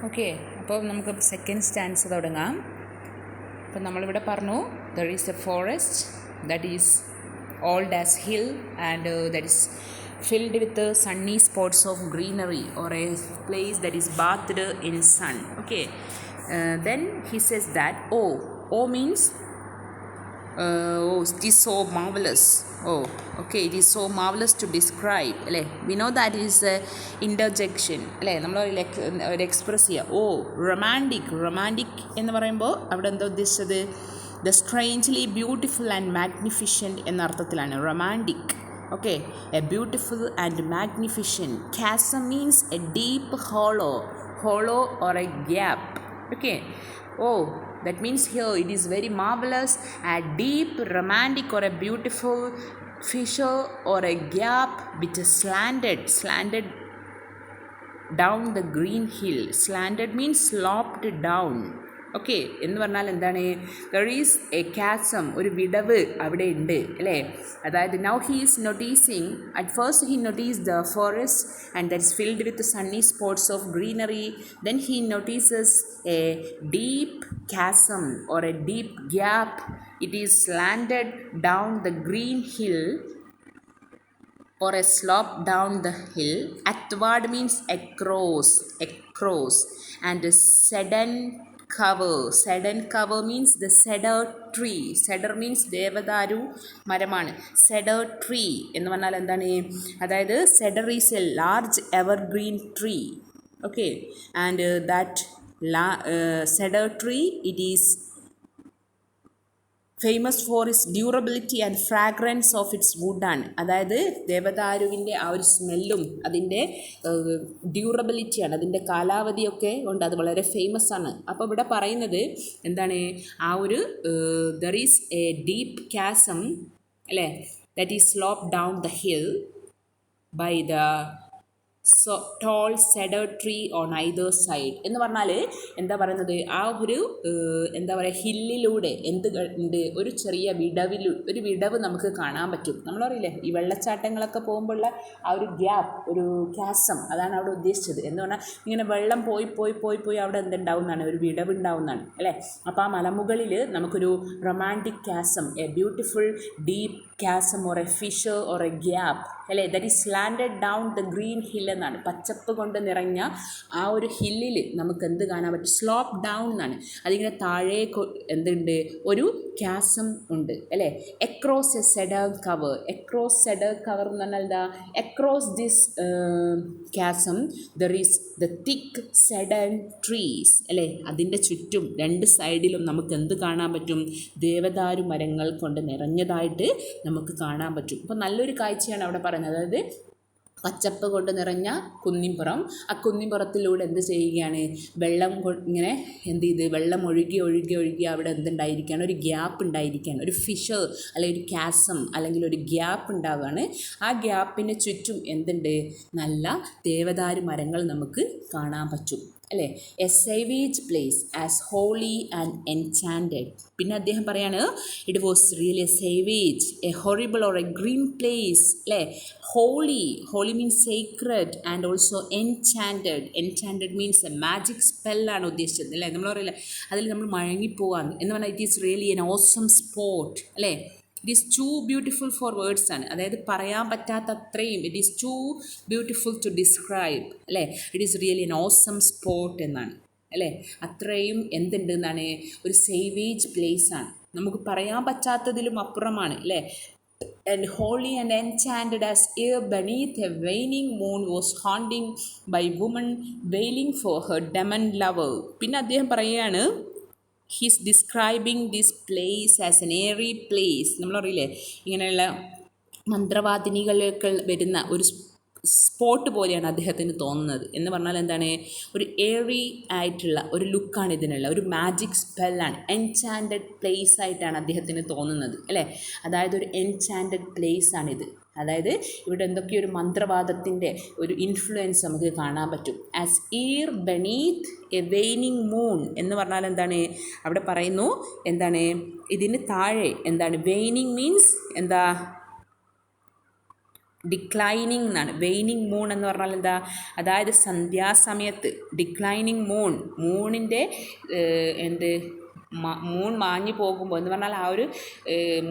Okay, അപ്പോൾ നമുക്ക് second stance തുടങ്ങാം. അപ്പം നമ്മളിവിടെ പറഞ്ഞു, there is A forest that is old as hill and that is filled with sunny spots of greenery or a place that is bathed in sun. Okay, then he says that oh means it is so marvelous. Okay, it is so marvelous to describe. അല്ലേ, we know that is interjection. അല്ലേ, നമ്മൾ ഒരു express ചെയ്യുക. Romantic എന്ന് പറയുമ്പോൾ അവിടെ എന്താ ഉദ്ദേശിച്ചത്? The strangely beautiful and magnificent എന്ന അർത്ഥത്തിലാണ് romantic. Okay, a beautiful and magnificent chasm means a deep hollow or a gap. Okay, that means here it is very marvelous, a deep, romantic or a beautiful fissure or a gap which is slanted down the green hill. Slanted means sloped down. Okay, എന്ന് പറഞ്ഞാൽ എന്താണ്? There is A കാസം, ഒരു വിടവ് അവിടെ ഉണ്ട് അല്ലേ. അതായത് now he is noticing, at first he notices the forest and that is filled with sunny spots of greenery. Then he notices a deep chasm or a deep gap. It is slanted down the green hill or a slope down the hill. Athward means across, and sudden cover means the cedar tree. Cedar means ദേവദാരു മരമാണ്. cedar tree എന്ന് പറഞ്ഞാൽ എന്താണ്? അതായത് cedar is a large evergreen tree. Okay, and that cedar tree, it is famous for its durability and fragrance of its വുഡാണ്. അതായത് ദേവദാരുവിൻ്റെ ആ ഒരു സ്മെല്ലും അതിൻ്റെ ഡ്യൂറബിലിറ്റിയാണ്, അതിൻ്റെ കാലാവധിയൊക്കെ കൊണ്ട് അത് വളരെ ഫേമസ് ആണ്. അപ്പോൾ ഇവിടെ പറയുന്നത് എന്താണ്? ആ ഒരു there is a deep chasm അല്ലേ, that is slope down the hill by the tall cedar tree on either side. എന്ന് പറഞ്ഞാൽ എന്താ പറയുന്നത്? ആ ഒരു എന്താ പറയുക, ഹില്ലിലൂടെ എന്ത് ഉണ്ട്? ഒരു ചെറിയ വിടവ് നമുക്ക് കാണാൻ പറ്റും. നമ്മളറിയില്ലേ, ഈ വെള്ളച്ചാട്ടങ്ങളൊക്കെ പോകുമ്പോഴുള്ള ആ ഒരു ഗ്യാപ്പ്, ഒരു കാസം, അതാണ് അവിടെ ഉദ്ദേശിച്ചത്. എന്ന് പറഞ്ഞാൽ ഇങ്ങനെ വെള്ളം പോയി അവിടെ എന്തുണ്ടാവും എന്നാണ്, ഒരു വിടവ് ഉണ്ടാവുന്നതാണ് അല്ലേ. അപ്പോൾ ആ മലമുകളിൽ നമുക്കൊരു romantic chasm, a beautiful deep chasm or a fissure or a gap അല്ലേ, that is slanted down the green hill എന്നാണ്. പച്ചപ്പ് കൊണ്ട് നിറഞ്ഞ ആ ഒരു ഹില്ലിൽ നമുക്ക് എന്ത് കാണാൻ പറ്റും? സ്ലോപ്പ് ഡൗൺ എന്നാണ്. അതിങ്ങനെ താഴേക്ക് എന്തുണ്ട്? ഒരു കാസം ഉണ്ട് അല്ലേ. Across a cedar cover. Cedar cover എന്ന് പറഞ്ഞാൽ എന്താ? Across this chasm there is the thick cedar trees അല്ലേ. അതിൻ്റെ ചുറ്റും രണ്ട് സൈഡിലും നമുക്ക് എന്ത് കാണാൻ പറ്റും? ദേവദാരു മരങ്ങൾ കൊണ്ട് നിറഞ്ഞതായിട്ട് നമുക്ക് കാണാൻ പറ്റും. അപ്പോൾ നല്ലൊരു കാഴ്ചയാണ് അവിടെ പറയുന്നത്. അതായത് പച്ചപ്പ് കൊണ്ട് നിറഞ്ഞ കുന്നിൻപുറം, ആ കുന്നിൻപുറത്തിലൂടെ എന്ത് ചെയ്യുകയാണ്? വെള്ളം ഇങ്ങനെ എന്ത് ചെയ്ത് വെള്ളം ഒഴുകി അവിടെ എന്തുണ്ടായിരിക്കുകയാണ്? ഒരു ഗ്യാപ്പ് ഉണ്ടായിരിക്കുകയാണ്, ഒരു ഫിഷർ അല്ലെങ്കിൽ ഒരു കാസം അല്ലെങ്കിൽ ഒരു ഗ്യാപ്പ് ഉണ്ടാവുകയാണ്. ആ ഗ്യാപ്പിന് ചുറ്റും എന്തുണ്ട്? നല്ല ദേവദാരു മരങ്ങൾ നമുക്ക് കാണാൻ പറ്റും അല്ലേ. A savage place as holy and enchanted. പിന്നെ അദ്ദേഹം പറയാണ്, it was really a savage, a horrible or a green place അല്ലേ. Holy means sacred and also enchanted means a magic സ്പെല്ലാണ് ഉദ്ദേശിച്ചത് അല്ലേ. നമ്മൾ പറയില്ല, അതിൽ നമ്മൾ മഴങ്ങിപ്പോവാന്ന് എന്ന് പറഞ്ഞാൽ it is really an awesome spot അല്ലേ. It is too beautiful for words ആണ്, അതായത് പറയാൻ പറ്റാത്ത അത്രയും. It is too beautiful to describe അല്ലേ. It is really an awesome spot എന്നാണ് അല്ലേ. അത്രയും എന്തുണ്ട് എന്നാണ്? ഒരു സേവേജ് പ്ലേസ് ആണ്, നമുക്ക് പറയാൻ പറ്റാത്തതിലും അപ്പുറമാണ് അല്ലേ. And holy and enchanted as air beneath a waning moon was haunting by woman wailing for her demon lover. പിന്നെ അദ്ദേഹം പറയുകയാണ്, he's describing this place as an airy place. നമ്മളറിയില്ലേ, ഇങ്ങനെയുള്ള മന്ത്രവാദിനികളൊക്കെ വരുന്ന ഒരു സ്പോട്ട് പോലെയാണ് അദ്ദേഹത്തിന് തോന്നുന്നത്. എന്ന് പറഞ്ഞാൽ എന്താണ്? ഒരു എയറി ആയിട്ടുള്ള ഒരു ലുക്കാണ് ഇതിനുള്ള, ഒരു മാജിക് സ്പെല്ലാണ്, എൻചാൻറ്റഡ് പ്ലേസ് ആയിട്ടാണ് അദ്ദേഹത്തിന് തോന്നുന്നത് അല്ലേ. അതായത് ഒരു എൻചാൻറ്റഡ് പ്ലേസ് ആണിത്. അതായത് ഇവിടെ എന്തൊക്കെയോ ഒരു മന്ത്രവാദത്തിൻ്റെ ഒരു ഇൻഫ്ലുവൻസ് നമുക്ക് കാണാൻ പറ്റും. As year beneath a waning moon എന്ന് പറഞ്ഞാൽ എന്താണ്? അവിടെ പറയുന്നു എന്താണ്? ഇതിന് താഴെ എന്താണ്? വെയിനിങ് മീൻസ് എന്താ? ഡിക്ലൈനിങ് എന്നാണ്. വെയ്നിങ് മൂൺ എന്ന് പറഞ്ഞാൽ എന്താ, അതായത് സന്ധ്യാസമയത്ത് ഡിക്ലൈനിങ് മൂണിൻ്റെ എന്ത് മൂൺ മാഞ്ഞു പോകുമ്പോൾ എന്ന് പറഞ്ഞാൽ ആ ഒരു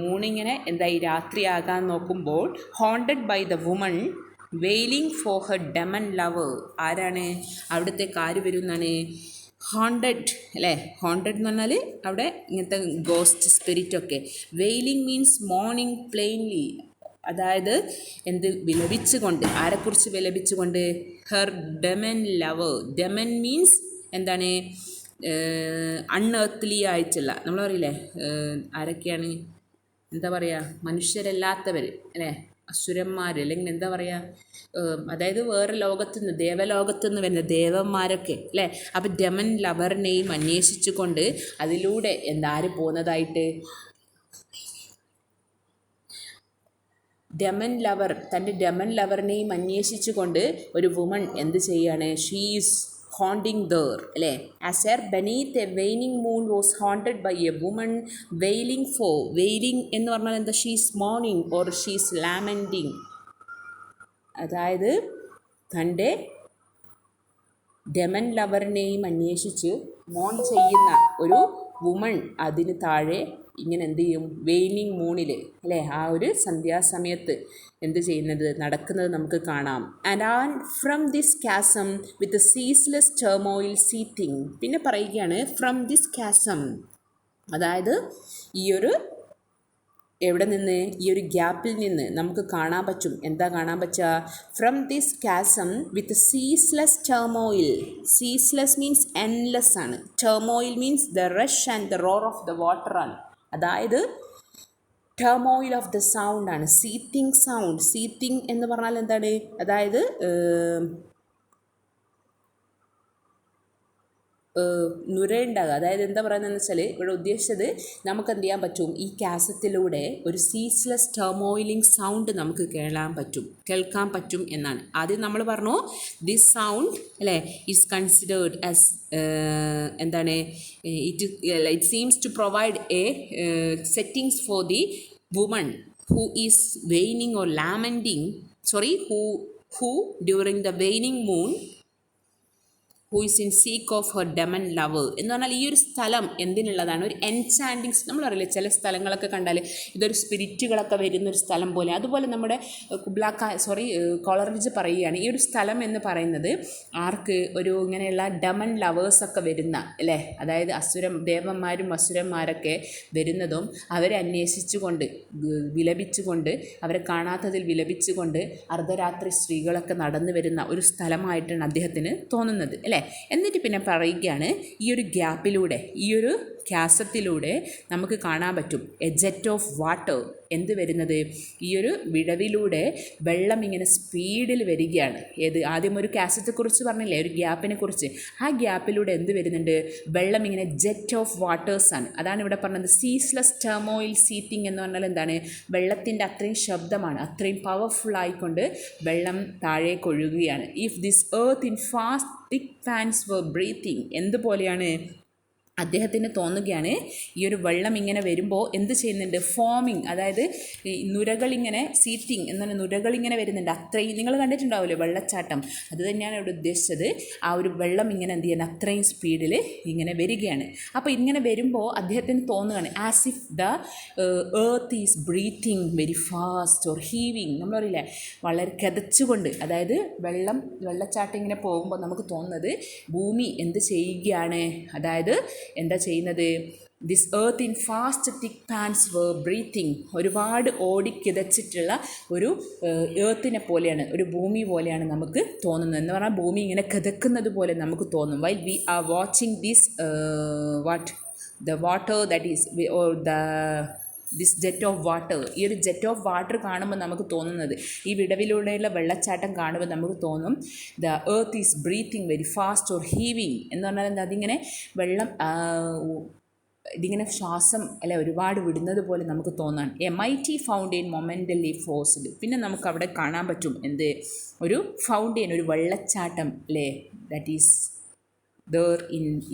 മൂണിങ്ങനെ എന്തായി രാത്രിയാകാൻ നോക്കുമ്പോൾ haunted by the woman wailing for her demon lover. ആരാണ് അവിടത്തേക്ക് ആര് വരും എന്നാണ്, ഹോണ്ടഡ് അല്ലേ. ഹോണ്ടഡ് എന്ന് പറഞ്ഞാൽ അവിടെ ഇങ്ങനത്തെ ഗോസ്റ്റ് സ്പിരിറ്റൊക്കെ. വെയിലിംഗ് മീൻസ് മോർണിംഗ് പ്ലെയിൻലി, അതായത് എന്ത് വിലപിച്ചുകൊണ്ട്. ആരെക്കുറിച്ച് വിലപിച്ചുകൊണ്ട്, her demon lover. Demon means എന്താണ്, അൺഎർത്ത്ലി ആയിട്ടുള്ള, നമ്മൾ പറയില്ലേ ആരൊക്കെയാണ് എന്താ പറയുക, മനുഷ്യരല്ലാത്തവർ അല്ലേ, അസുരന്മാർ, അല്ലെങ്കിൽ എന്താ പറയുക, അതായത് വേറെ ലോകത്തുനിന്ന് ദേവലോകത്തുനിന്ന് വരുന്ന ദേവന്മാരൊക്കെ അല്ലേ. അപ്പം ഡെമൻ ലവറിനെയും അന്വേഷിച്ചു കൊണ്ട് അതിലൂടെ എന്താര് പോകുന്നതായിട്ട്, ഡെമൻ ലവർ, തൻ്റെ ഡെമൻ ലവറിനെയും അന്വേഷിച്ചു കൊണ്ട് ഒരു വുമൺ എന്ത് ചെയ്യാണ്, ഷീസ് ഹോണ്ടിങ് ദർ അല്ലേ. As e'er beneath a waning moon was haunted by a woman wailing for. Wailing എന്ന് പറഞ്ഞാൽ എന്താ, she's mourning or she's lamenting, അതായത് തൻ്റെ ഡെമൻ ലവറിനെയും അന്വേഷിച്ച് മോൺ ചെയ്യുന്ന ഒരു വുമൺ അതിന് താഴെ ഇങ്ങനെ എന്ത് ചെയ്യും, വെയിനിങ് മൂണിൽ അല്ലേ, ആ ഒരു സന്ധ്യാസമയത്ത് എന്ത് ചെയ്യുന്നത്, നടക്കുന്നത് നമുക്ക് കാണാം. And from this chasm with ceaseless turmoil seething. പിന്നെ പറയുകയാണ് ഫ്രം ദിസ് കാസം, അതായത് ഈ ഒരു എവിടെ നിന്ന്, ഈ ഒരു ഗ്യാപ്പിൽ നിന്ന് നമുക്ക് കാണാൻ പറ്റും. എന്താ കാണാൻ പറ്റുക, from this chasm with ceaseless turmoil. Ceaseless means endless ആണ്. Turmoil means the rush and the roar of the water ആണ്. അതായത് ടെർമോയിൽ ഓഫ് ദ സൗണ്ട് ആണ്. Seething sound. സീറ്റിംഗ് എന്ന് പറഞ്ഞാൽ എന്താണ്, അതായത് നുരയുണ്ടാകുക. അതായത് എന്താ പറയുന്നതെന്ന് വെച്ചാൽ ഇവിടെ ഉദ്ദേശിച്ചത്, നമുക്ക് എന്ത് ചെയ്യാൻ പറ്റും, ഈ കാസറ്റിലൂടെ ഒരു സീസ്ലെസ് ടെർമോയിലിംഗ് സൗണ്ട് നമുക്ക് കേൾക്കാൻ പറ്റും എന്നാണ്. ആദ്യം നമ്മൾ പറഞ്ഞു ദിസ് സൗണ്ട് അല്ലേ ഈസ് കൺസിഡേർഡ് ആസ് എന്താണ്, it seems to provide a settings for the woman who is waning or lamenting, who during the waning moon who is in seek of her demon lover. എന്ന് പറഞ്ഞാൽ ഈ ഒരു സ്ഥലം എന്തിനുള്ളതാണ്, ഒരു എൻചാൻറ്റിങ്സ്. നമ്മളറിയില്ലേ ചില സ്ഥലങ്ങളൊക്കെ കണ്ടാൽ ഇതൊരു സ്പിരിറ്റുകളൊക്കെ വരുന്നൊരു സ്ഥലം പോലെ. അതുപോലെ നമ്മുടെ കോളറിഡ്ജ് പറയുകയാണ് ഈ ഒരു സ്ഥലം എന്ന് പറയുന്നത് ആർക്ക്, ഒരു ഇങ്ങനെയുള്ള ഡെമൺ ലവേഴ്സൊക്കെ വരുന്ന അല്ലേ, അതായത് ദേവന്മാരും അസുരന്മാരൊക്കെ വരുന്നതും അവരെ അന്വേഷിച്ചുകൊണ്ട് വിലപിച്ചുകൊണ്ട്, അവരെ കാണാത്തതിൽ വിലപിച്ചുകൊണ്ട് അർദ്ധരാത്രി സ്ത്രീകളൊക്കെ നടന്നു വരുന്ന ഒരു സ്ഥലമായിട്ടാണ് അദ്ദേഹത്തിന് തോന്നുന്നത് അല്ലേ. എന്നിട്ട് പിന്നെ പറയുകയാണ് ഈ ഒരു ഗ്യാപ്പിലൂടെ, ഈ ഒരു കാസത്തിലൂടെ നമുക്ക് കാണാൻ പറ്റും എ ജെറ്റ് ഓഫ് വാട്ടർ. എന്ത് വരുന്നത്, ഈ ഒരു വിടവിലൂടെ വെള്ളം ഇങ്ങനെ സ്പീഡിൽ വരികയാണ്. ആദ്യം ഒരു കാസത്തെക്കുറിച്ച് പറഞ്ഞില്ലേ, ഒരു ഗ്യാപ്പിനെ കുറിച്ച്. ആ ഗ്യാപ്പിലൂടെ എന്ത് വരുന്നുണ്ട്, വെള്ളം ഇങ്ങനെ ജെറ്റ് ഓഫ് വാട്ടേഴ്സാണ്. അതാണ് ഇവിടെ പറഞ്ഞത് സീസ്ലെസ് ടെർമോയിൽ സീറ്റിംഗ് എന്ന് പറഞ്ഞാൽ എന്താണ്, വെള്ളത്തിൻ്റെ അത്രയും ശബ്ദമാണ്, അത്രയും പവർഫുൾ ആയിക്കൊണ്ട് വെള്ളം താഴേക്ക് ഒഴുകുകയാണ്. If this earth in fast thick pants were breathing. എന്തുപോലെയാണ് അദ്ദേഹത്തിന് തോന്നുകയാണ്, ഈ ഒരു വെള്ളം ഇങ്ങനെ വരുമ്പോൾ എന്ത് ചെയ്യുന്നുണ്ട്, ഫോമിങ്, അതായത് ഈ നുരകളിങ്ങനെ സീറ്റിംഗ് എന്നാൽ നുരകളിങ്ങനെ വരുന്നുണ്ട്. അത്രയും നിങ്ങൾ കണ്ടിട്ടുണ്ടാവില്ലേ വെള്ളച്ചാട്ടം, അത് തന്നെയാണ് ഇവിടെ ഉദ്ദേശിച്ചത്. ആ ഒരു വെള്ളം ഇങ്ങനെ എന്ത് ചെയ്യാൻ അത്രയും സ്പീഡിൽ ഇങ്ങനെ വരികയാണ്. അപ്പോൾ ഇങ്ങനെ വരുമ്പോൾ അദ്ദേഹത്തിന് തോന്നുകയാണ് as if the earth is breathing very fast or heaving. നമ്മൾ പറയില്ലേ വളരെ കിതച്ചുകൊണ്ട്, അതായത് വെള്ളച്ചാട്ടം ഇങ്ങനെ പോകുമ്പോൾ നമുക്ക് തോന്നുന്നത് ഭൂമി എന്ത് ചെയ്യുകയാണ്, അതായത് എന്താ ചെയ്യുന്നത്, this earth in fast thick pants were breathing. ഒരുപാട് ഓടിക്കിതച്ചിട്ടുള്ള ഒരു എർത്തിനെ പോലെയാണ്, ഒരു ഭൂമി പോലെയാണ് നമുക്ക് തോന്നുന്നത്. എന്ന് പറഞ്ഞാൽ ഭൂമി ഇങ്ങനെ കിതക്കുന്നത് പോലെ നമുക്ക് തോന്നും. While we are watching this the water that is this jet of water. ഈ ഒരു ജെറ്റ് ഓഫ് വാട്ടർ കാണുമ്പോൾ നമുക്ക് തോന്നുന്നത്, ഈ വിടവിലൂടെയുള്ള വെള്ളച്ചാട്ടം കാണുമ്പോൾ നമുക്ക് തോന്നും the earth is breathing very fast or heaving. എന്ന് പറഞ്ഞാൽ എന്താ, അതിങ്ങനെ വെള്ളം ഇതിങ്ങനെ ശ്വാസം അല്ലെ ഒരുപാട് വിടുന്നത് പോലെ നമുക്ക് തോന്നാൻ. A mighty fountain momentarily forced. പിന്നെ നമുക്ക് അവിടെ കാണാൻ പറ്റും എന്ത്, ഒരു ഫൗണ്ടെയിൻ, ഒരു വെള്ളച്ചാട്ടം അല്ലേ, that is there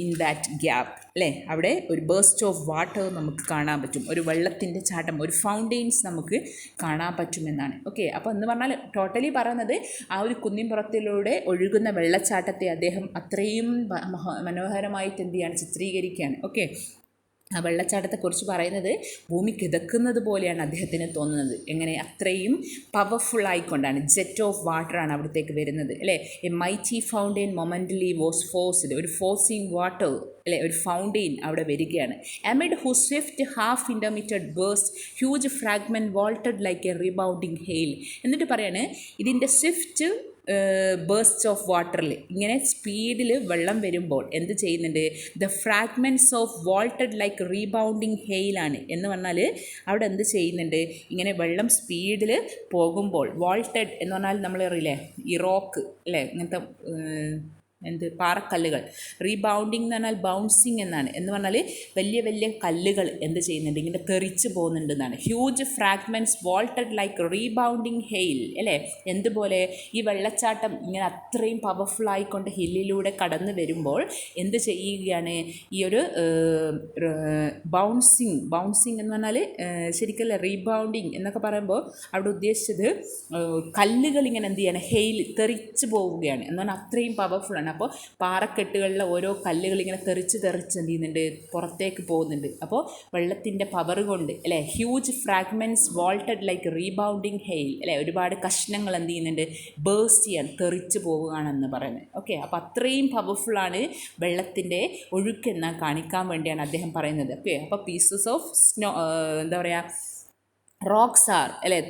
in that gap അല്ലേ. അവിടെ ഒരു ബേസ്റ്റ് ഓഫ് വാട്ടർ നമുക്ക് കാണാൻ പറ്റും, ഒരു വെള്ളത്തിൻ്റെ ചാട്ടം, ഒരു ഫൗണ്ടെയിൻസ് നമുക്ക് കാണാൻ പറ്റുമെന്നാണ്. ഓക്കെ, അപ്പോൾ എന്ന് പറഞ്ഞാൽ ടോട്ടലി പറയുന്നത് ആ ഒരു കുന്നിൻപുറത്തിലൂടെ ഒഴുകുന്ന വെള്ളച്ചാട്ടത്തെ അദ്ദേഹം അത്രയും മനോഹരമായിട്ട് എന്ത് ചെയ്യാണ്, ചിത്രീകരിക്കുകയാണ്. ഓക്കെ, ആ വെള്ളച്ചാട്ടത്തെക്കുറിച്ച് പറയുന്നത് ഭൂമി കിതക്കുന്നത് പോലെയാണ് അദ്ദേഹത്തിന് തോന്നുന്നത്. എങ്ങനെ, അത്രയും പവർഫുൾ ആയിക്കൊണ്ടാണ്, ജെറ്റ് ഓഫ് വാട്ടറാണ് അവിടത്തേക്ക് വരുന്നത് അല്ലേ. A mighty fountain momentarily was forced, ഒരു ഫോഴ്സിങ് വാട്ടർ അല്ലേ, ഒരു ഫൗണ്ടെയിൻ അവിടെ വരികയാണ്. Amid whose swift half intermitted burst huge fragment vaulted like a rebounding hail. എന്നിട്ട് പറയാണ് ഇതിൻ്റെ സ്വിഫ്റ്റ് ബേർസ്റ്റ് ഓഫ് വാട്ടറിൽ ഇങ്ങനെ സ്പീഡിൽ വെള്ളം വരുമ്പോൾ എന്ത് ചെയ്യുന്നുണ്ട്, the fragments of vaulted like rebounding ഹെയിലാണ് എന്ന് പറഞ്ഞാൽ അവിടെ എന്ത് ചെയ്യുന്നുണ്ട്, ഇങ്ങനെ വെള്ളം സ്പീഡിൽ പോകുമ്പോൾ വാൾട്ടഡ് എന്ന് പറഞ്ഞാൽ നമ്മൾ അറിയില്ലേ ഈ റോക്ക് അല്ലേ, ഇങ്ങനത്തെ പാറക്കല്ലുകൾ, റീബൗണ്ടിങ് എന്ന് പറഞ്ഞാൽ ബൗൺസിങ് എന്നാണ്, എന്ന് പറഞ്ഞാൽ വലിയ വലിയ കല്ലുകൾ എന്ത് ചെയ്യുന്നുണ്ട്, ഇങ്ങനെ തെറിച്ച് പോകുന്നുണ്ട് എന്നാണ്. Huge fragments vaulted like rebounding hail അല്ലേ. എന്തുപോലെ ഈ വെള്ളച്ചാട്ടം ഇങ്ങനെ അത്രയും പവർഫുൾ ആയിക്കൊണ്ട് ഹില്ലിലൂടെ കടന്നു വരുമ്പോൾ എന്ത് ചെയ്യുകയാണ്, ഈ ഒരു ബൗൺസിങ് എന്ന് പറഞ്ഞാൽ ശരിക്കല്ല റീബൗണ്ടിങ് എന്നൊക്കെ പറയുമ്പോൾ അവിടെ ഉദ്ദേശിച്ചത് കല്ലുകൾ ഇങ്ങനെ എന്ത് ചെയ്യാണ്, ഹെയിൽ തെറിച്ച് പോവുകയാണ് എന്ന് പറഞ്ഞാൽ അത്രയും പവർഫുള്ളാണ്. അപ്പോൾ പാറക്കെട്ടുകളിലെ ഓരോ കല്ലുകൾ ഇങ്ങനെ തെറിച്ച് എന്ത് ചെയ്യുന്നുണ്ട്, പുറത്തേക്ക് പോകുന്നുണ്ട്. അപ്പോൾ വെള്ളത്തിൻ്റെ പവർ കൊണ്ട് അല്ലേ, huge fragments vaulted like rebounding hail അല്ലേ, ഒരുപാട് കഷ്ണങ്ങൾ എന്ത് ചെയ്യുന്നുണ്ട്, ബേഴ്സ്റ്റ് ചെയ്യാൻ, തെറിച്ച് പോവുകയാണെന്ന് പറയുന്നത്. ഓക്കെ, അപ്പോൾ അത്രയും പവർഫുള്ളാണ് വെള്ളത്തിൻ്റെ ഒഴുക്കെന്ന് കാണിക്കാൻ വേണ്ടിയാണ് അദ്ദേഹം പറയുന്നത്. ഓക്കെ, അപ്പോൾ പീസസ് ഓഫ് സ്നോ എന്താ പറയുക, റോക്സ് ആർ അല്ലേ,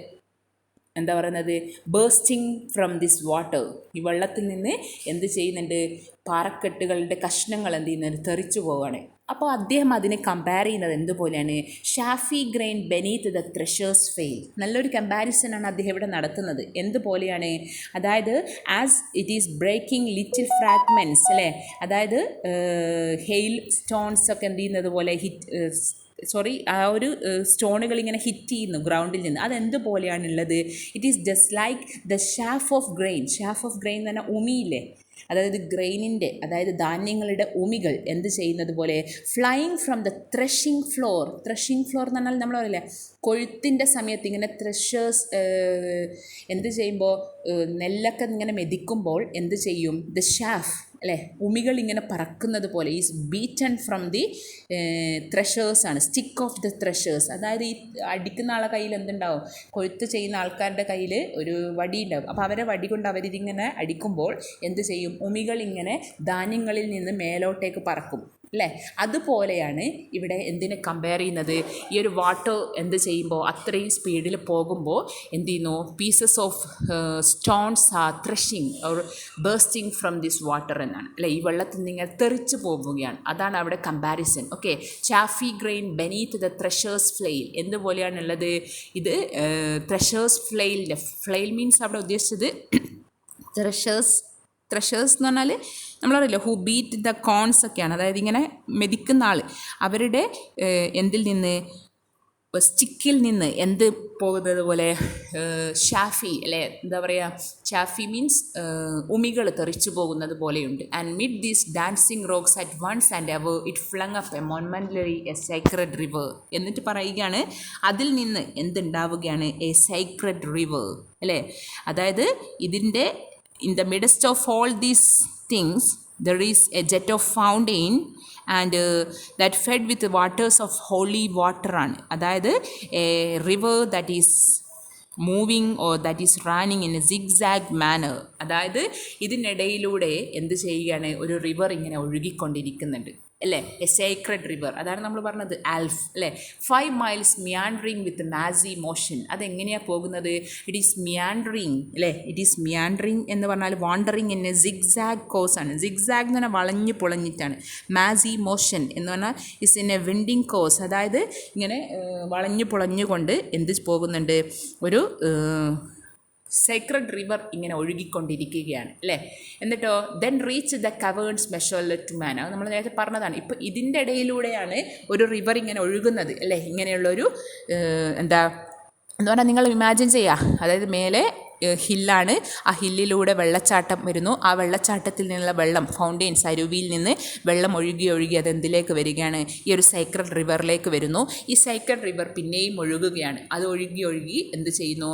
എന്താ പറയുന്നത്, ബേസ്റ്റിംഗ് ഫ്രം ദിസ് വാട്ടർ, ഈ വെള്ളത്തിൽ നിന്ന് എന്ത് ചെയ്യുന്നുണ്ട്, പാറക്കെട്ടുകളുടെ കഷ്ണങ്ങൾ എന്ത് ചെയ്യുന്നുണ്ട്, തെറിച്ചു പോവുകയാണ്. അപ്പോൾ അദ്ദേഹം അതിനെ കമ്പയർ ചെയ്യുന്നത് എന്തുപോലെയാണ്, chaffy grain beneath the thresher's flail. നല്ലൊരു കമ്പാരിസനാണ് അദ്ദേഹം ഇവിടെ നടത്തുന്നത്. എന്തുപോലെയാണ്, അതായത് as it is breaking little fragments അല്ലേ, അതായത് ഹെയിൽ സ്റ്റോൺസ് ഒക്കെ എന്ത് ചെയ്യുന്നത് പോലെ ആ ഒരു സ്റ്റോണുകൾ ഇങ്ങനെ ഹിറ്റ് ചെയ്യുന്നു ഗ്രൗണ്ടിൽ നിന്ന്, അതെന്തുപോലെയാണുള്ളത്, it is just like the chaff of grain എന്ന് പറഞ്ഞാൽ ഉമിയില്ലേ, അതായത് ഗ്രെയിനിൻ്റെ, അതായത് ധാന്യങ്ങളുടെ ഉമികൾ എന്ത് ചെയ്യുന്നത് പോലെ, flying from the threshing floor എന്ന് പറഞ്ഞാൽ നമ്മൾ പറയില്ലേ കൊഴുത്തിൻ്റെ സമയത്ത് ഇങ്ങനെ ത്രഷേഴ്സ് എന്ത് ചെയ്യുമ്പോൾ നെല്ലൊക്കെ ഇങ്ങനെ മെതിക്കുമ്പോൾ എന്ത് ചെയ്യും, ദ ഷാഫ് അല്ലേ, ഉമികൾ ഇങ്ങനെ പറക്കുന്നത് പോലെ, ഈസ് ബീറ്റൺ ഫ്രം ദി ത്രഷേഴ്സാണ്, സ്റ്റിക്ക് ഓഫ് ദ ത്രഷേഴ്സ്. അതായത് ഈ അടിക്കുന്ന ആളെ കയ്യിൽ എന്തുണ്ടാവും, കൊഴുത്ത് ചെയ്യുന്ന ആൾക്കാരുടെ കയ്യിൽ ഒരു വടി ഉണ്ടാവും. അപ്പോൾ അവരെ വടി കൊണ്ട് അവരിതിങ്ങനെ അടിക്കുമ്പോൾ എന്ത് ചെയ്യും, ഉമികൾ ഇങ്ങനെ ധാന്യങ്ങളിൽ നിന്ന് മേലോട്ടേക്ക് പറക്കും അല്ലേ. അതുപോലെയാണ് ഇവിടെ എന്തിനെ കമ്പയർ ചെയ്യുന്നത്, ഈ ഒരു വാട്ടർ എന്ത് ചെയ്യുമ്പോൾ അത്രയും സ്പീഡിൽ പോകുമ്പോൾ എന്ത് ചെയ്യുന്നു, pieces of stones are thrashing or bursting from this water എന്നാണ് അല്ലേ, ഈ വെള്ളത്തിൽ നിങ്ങൾ തെറിച്ച് പോവുകയാണ്. അതാണ് അവിടെ comparison. Okay, chaffy grain beneath the thresher's flail എന്തുപോലെയാണുള്ളത്, ഇത് ത്രഷേഴ്സ് ഫ്ലെയിൽ മീൻസ് അവിടെ ഉദ്ദേശിച്ചത് ത്രഷേഴ്സ് എന്ന് പറഞ്ഞാൽ നമ്മളറിയില്ല ഹു ബീറ്റ് ദ കോൺസ് ഒക്കെയാണ്, അതായത് ഇങ്ങനെ മെതിക്കുന്ന ആൾ, അവരുടെ എന്തിൽ നിന്ന്, സ്റ്റിക്കിൽ നിന്ന് എന്ത് പോകുന്നത് പോലെ ഷാഫി അല്ലേ, എന്താ പറയുക, ഷാഫി മീൻസ് ഉമികൾ തെറിച്ചു പോകുന്നത് പോലെയുണ്ട്. And mid these dancing rocks at once and ever it flung up a momently a sacred river. എന്നിട്ട് പറയുകയാണ് അതിൽ നിന്ന് എന്തുണ്ടാവുകയാണ്, എ സൈക്രഡ് റിവർ അല്ലേ, അതായത് ഇതിൻ്റെ in the midst of all these things there is a jet of fountain and that fed with the waters of holy water ആണ്, അതായത് a river that is moving or that is running in a zigzag manner. അതായത് ഇതിനിടയിലൂടെ എന്ത് ചെയ്യുകയാണ്, ഒരു river ഇങ്ങനെ ഒഴുകിക്കൊണ്ടിരിക്കുന്നുണ്ട് അല്ലേ, A Sacred river. അതാണ് നമ്മൾ പറഞ്ഞത് ആൽഫ് അല്ലേ, 5 miles മിയാൻഡറിങ് വിത്ത് മാസി മോഷൻ. അതെങ്ങനെയാണ് പോകുന്നത്, ഇറ്റ് ഈസ് മിയാൻഡറിങ് അല്ലേ, ഇറ്റ് ഈസ് മിയാൻഡറിങ് എന്ന് പറഞ്ഞാൽ wandering in a zigzag course ആണ്. സിഗ്സാഗ് എന്ന് പറഞ്ഞാൽ വളഞ്ഞു പൊളഞ്ഞിട്ടാണ്. മാസി മോഷൻ എന്ന് പറഞ്ഞാൽ is in A winding course, അതായത് ഇങ്ങനെ വളഞ്ഞു പൊളഞ്ഞുകൊണ്ട് എന്ത് പോകുന്നുണ്ട്, ഒരു സേക്രഡ് റിവർ ഇങ്ങനെ ഒഴുകിക്കൊണ്ടിരിക്കുകയാണ് അല്ലേ. എന്നിട്ടോ ദെൻ റീച്ച് ദ കവേൺസ് മെഷർലെറ്റ് മാൻ, അത് നമ്മൾ നേരത്തെ പറഞ്ഞതാണ്. ഇപ്പോൾ ഇതിൻ്റെ ഇടയിലൂടെയാണ് ഒരു റിവർ ഇങ്ങനെ ഒഴുകുന്നത് അല്ലേ. ഇങ്ങനെയുള്ളൊരു എന്താ എന്ന് പറഞ്ഞാൽ നിങ്ങൾ ഇമാജിൻ ചെയ്യുക, അതായത് മേലെ ഹില്ലാണ്. ആ ഹില്ലിലൂടെ വെള്ളച്ചാട്ടം വരുന്നു. ആ വെള്ളച്ചാട്ടത്തിൽ നിന്നുള്ള വെള്ളം, ഫൗണ്ടെയിൻസ്, അരുവിയിൽ നിന്ന് വെള്ളം ഒഴുകി ഒഴുകി അതെന്തിലേക്ക് വരികയാണ്, ഈ ഒരു സൈക്രഡ് റിവറിലേക്ക് വരുന്നു. ഈ സൈക്രഡ് റിവർ പിന്നെയും ഒഴുകുകയാണ്. അത് ഒഴുകി ഒഴുകി എന്ത് ചെയ്യുന്നു,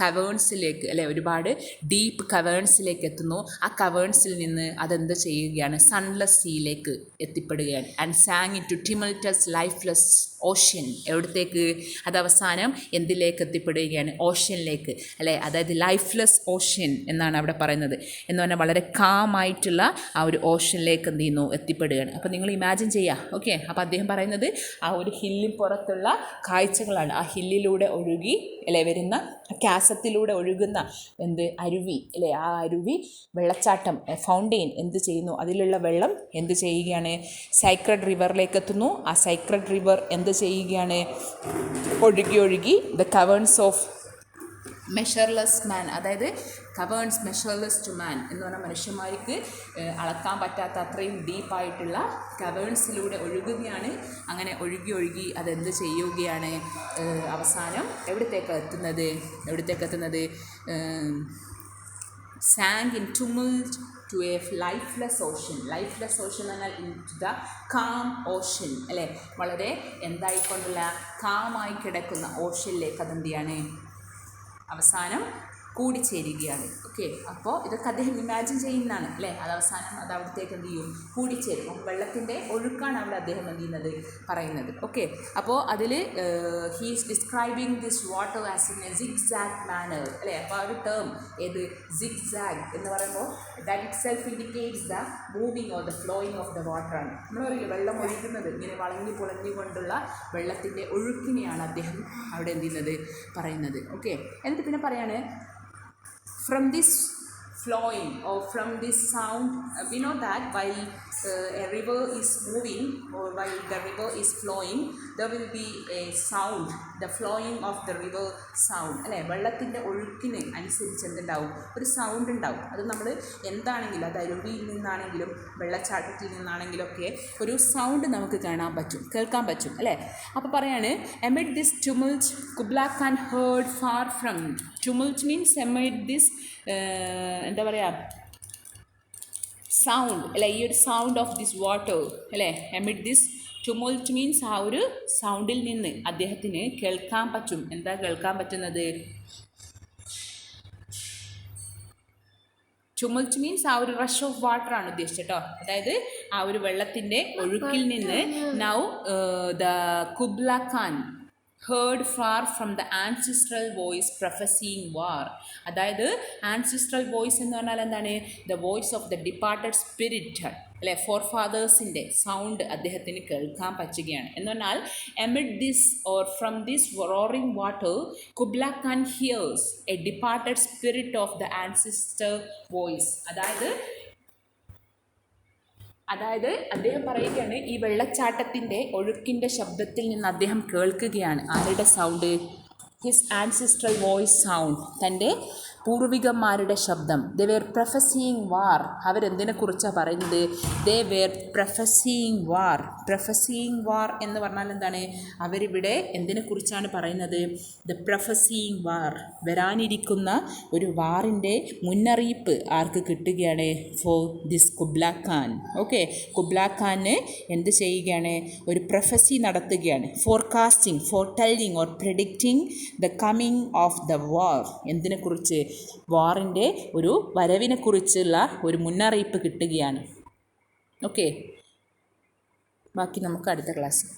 കവേൺസിലേക്ക്, അല്ലെ, ഒരുപാട് ഡീപ്പ് കവേൺസിലേക്ക് എത്തുന്നു. ആ കവേൺസിൽ നിന്ന് അതെന്ത് ചെയ്യുകയാണ്, സൺലെസ് സീയിലേക്ക് എത്തിപ്പെടുകയാണ്. And sank in to tumultuous lifeless ocean. എവിടത്തേക്ക്, അത് അവസാനം എന്തിലേക്ക് എത്തിപ്പെടുകയാണ്, ഓഷ്യനിലേക്ക്, അല്ലേ. അതായത് ലൈഫ്ലെസ് ഓഷ്യൻ എന്നാണ് അവിടെ പറയുന്നത്. എന്ന് പറഞ്ഞാൽ വളരെ കാമായിട്ടുള്ള ആ ഒരു ഓഷ്യനിലേക്ക് എന്ത് ചെയ്യുന്നു, എത്തിപ്പെടുകയാണ്. അപ്പോൾ നിങ്ങൾ ഇമാജിൻ ചെയ്യുക. ഓക്കെ, അപ്പോൾ അദ്ദേഹം പറയുന്നത് ആ ഒരു ഹില്ലിൽ പുറത്തുള്ള കാഴ്ചകളാണ്. ആ ഹില്ലിലൂടെ ഒഴുകി, അല്ലേ, വരുന്ന കാസത്തിലൂടെ ഒഴുകുന്ന അരുവി, അല്ലേ, ആ അരുവി വെള്ളച്ചാട്ടം, ഫൗണ്ടെയിൻ എന്ത് ചെയ്യുന്നു, അതിലുള്ള വെള്ളം എന്ത് ചെയ്യുകയാണ്, സൈക്രഡ് റിവറിലേക്ക് എത്തുന്നു. ആ സൈക്രഡ് റിവർ എന്ത് ചെയ്യുകയാണ്, ഒഴുകി ഒഴുകി ദ കവേൺസ് ഓഫ് മെഷർലെസ് മാൻ, അതായത് കവേൺസ് മെഷർലെസ് ടു മാൻ എന്ന് പറഞ്ഞാൽ മനുഷ്യന്മാർക്ക് അളക്കാൻ പറ്റാത്ത അത്രയും ഡീപ്പായിട്ടുള്ള കവേൺസിലൂടെ ഒഴുകുകയാണ്. അങ്ങനെ ഒഴുകി ഒഴുകി അതെന്ത് ചെയ്യുകയാണ്, അവസാനം എവിടത്തേക്ക് എത്തുന്നത് sank in tumult to a lifeless ocean. Lifeless ocean എന്ന് പറഞ്ഞാൽ in to the calm ocean, അല്ലേ, വളരെ എന്തായിക്കൊണ്ടുള്ള കാമായി കിടക്കുന്ന ഓഷ്യനിലേക്ക് അതെന്ത് ചെയ്യാണ്, അവസാനം കൂടിച്ചേരുകയാണ്. ഓക്കെ, അപ്പോൾ ഇതൊക്കെ അദ്ദേഹം ഇമാജിൻ ചെയ്യുന്നതാണ്, അല്ലേ. അത് അവസാനം അത് അവിടത്തേക്ക് എന്ത് ചെയ്യും, കൂടിച്ചേരും. അപ്പോൾ വെള്ളത്തിൻ്റെ ഒഴുക്കാണ് അവിടെ അദ്ദേഹം എന്ത് ചെയ്യുന്നത്, പറയുന്നത്. ഓക്കെ, അപ്പോൾ അതിൽ he's describing this water as in a zigzag manner, അല്ലേ. അപ്പോൾ ആ ഒരു ടേം ഏത്, സിഗ്സാഗ് എന്ന് പറയുമ്പോൾ that itself indicates the moving or the flowing of the water ആണ്. നമ്മൾ പറയില്ല, വെള്ളം ഒഴുകുന്നത് ഇങ്ങനെ വളഞ്ഞു പൊളഞ്ഞുകൊണ്ടുള്ള വെള്ളത്തിൻ്റെ ഒഴുക്കിനെയാണ് അദ്ദേഹം അവിടെ എന്ത് ചെയ്യുന്നത്, പറയുന്നത്. ഓക്കെ, എന്നിട്ട് പിന്നെ പറയാണ്, from this flowing or from this sound, we know that while a river is moving or while the river is flowing, there will be a sound, the flowing of the river sound, അല്ലേ. വെള്ളത്തിൻ്റെ ഒഴുക്കിന് അനുസരിച്ച് എന്തുണ്ടാവും, ഒരു sound ഉണ്ടാവും. അത് നമ്മൾ എന്താണെങ്കിലും, അത് അരുവിയിൽ നിന്നാണെങ്കിലും വെള്ളച്ചാട്ടത്തിൽ നിന്നാണെങ്കിലും ഒക്കെ ഒരു സൗണ്ട് നമുക്ക് കേൾക്കാൻ പറ്റും, അല്ലേ. അപ്പോൾ പറയാണ്, amid this tumult Kubla Khan heard far from. Tumult means amid this എന്താ പറയുക, സൗണ്ട്, അല്ലേ, ഈ ഒരു സൗണ്ട് ഓഫ് ദിസ് വാട്ടർ, അല്ലേ. amid this tumult means ആ ഒരു സൗണ്ടിൽ നിന്ന് അദ്ദേഹത്തിന് കേൾക്കാൻ പറ്റും. എന്താ കേൾക്കാൻ പറ്റുന്നത്, tumult means ആ ഒരു റഷ് ഓഫ് വാട്ടർ ആണ് ഉദ്ദേശിച്ചത് കേട്ടോ. അതായത് ആ ഒരു വെള്ളത്തിൻ്റെ ഒഴുക്കിൽ നിന്ന് now the Kubla Khan heard far from the ancestral voice prophesying war. അതായത് ആൻസിസ്ട്രൽ വോയിസ് എന്ന് പറഞ്ഞാൽ എന്താണ്, the voice of the departed spirit, അല്ലെ, ഫോർ ഫാദേഴ്സിൻ്റെ സൗണ്ട് അദ്ദേഹത്തിന് കേൾക്കാൻ പറ്റുകയാണ്. എന്ന് പറഞ്ഞാൽ amid this or from this roaring water Kubla Khan hears a departed spirit of the ancestor voice. അതായത് അദ്ദേഹം പറയുകയാണ്, ഈ വെള്ളച്ചാട്ടത്തിൻ്റെ ഒഴുക്കിൻ്റെ ശബ്ദത്തിൽ നിന്ന് അദ്ദേഹം കേൾക്കുകയാണ് ആരുടെ sound, his ancestral voice sound, തൻ്റെ പൂർവികന്മാരുടെ ശബ്ദം. ദേ വേർ പ്രൊഫസിയിങ് വാർ. അവരെന്തിനെക്കുറിച്ചാണ് പറയുന്നത്, ദേ വേർ പ്രൊഫസിയിങ് വാർ. പ്രൊഫസിയിങ് വാർ എന്ന് പറഞ്ഞാൽ എന്താണ്, അവരിവിടെ എന്തിനെക്കുറിച്ചാണ് പറയുന്നത്, ദ പ്രൊഫസിയിങ് വാർ, വരാനിരിക്കുന്ന ഒരു വാറിൻ്റെ മുന്നറിയിപ്പ് ആർക്ക് കിട്ടുകയാണ്, for this Kubla Khan. Okay, Kubla ഖാന് എന്ത് ചെയ്യുകയാണ്, ഒരു പ്രൊഫസി നടത്തുകയാണ്, forecasting, foretelling or predicting the coming of the war. എന്തിനെക്കുറിച്ച്, വാറിൻ്റെ ഒരു വരവിനെക്കുറിച്ചുള്ള ഒരു മുന്നറിയിപ്പ് കിട്ടുകയാണ്. ഓക്കെ, ബാക്കി നമുക്ക് അടുത്ത ക്ലാസ്സിൽ.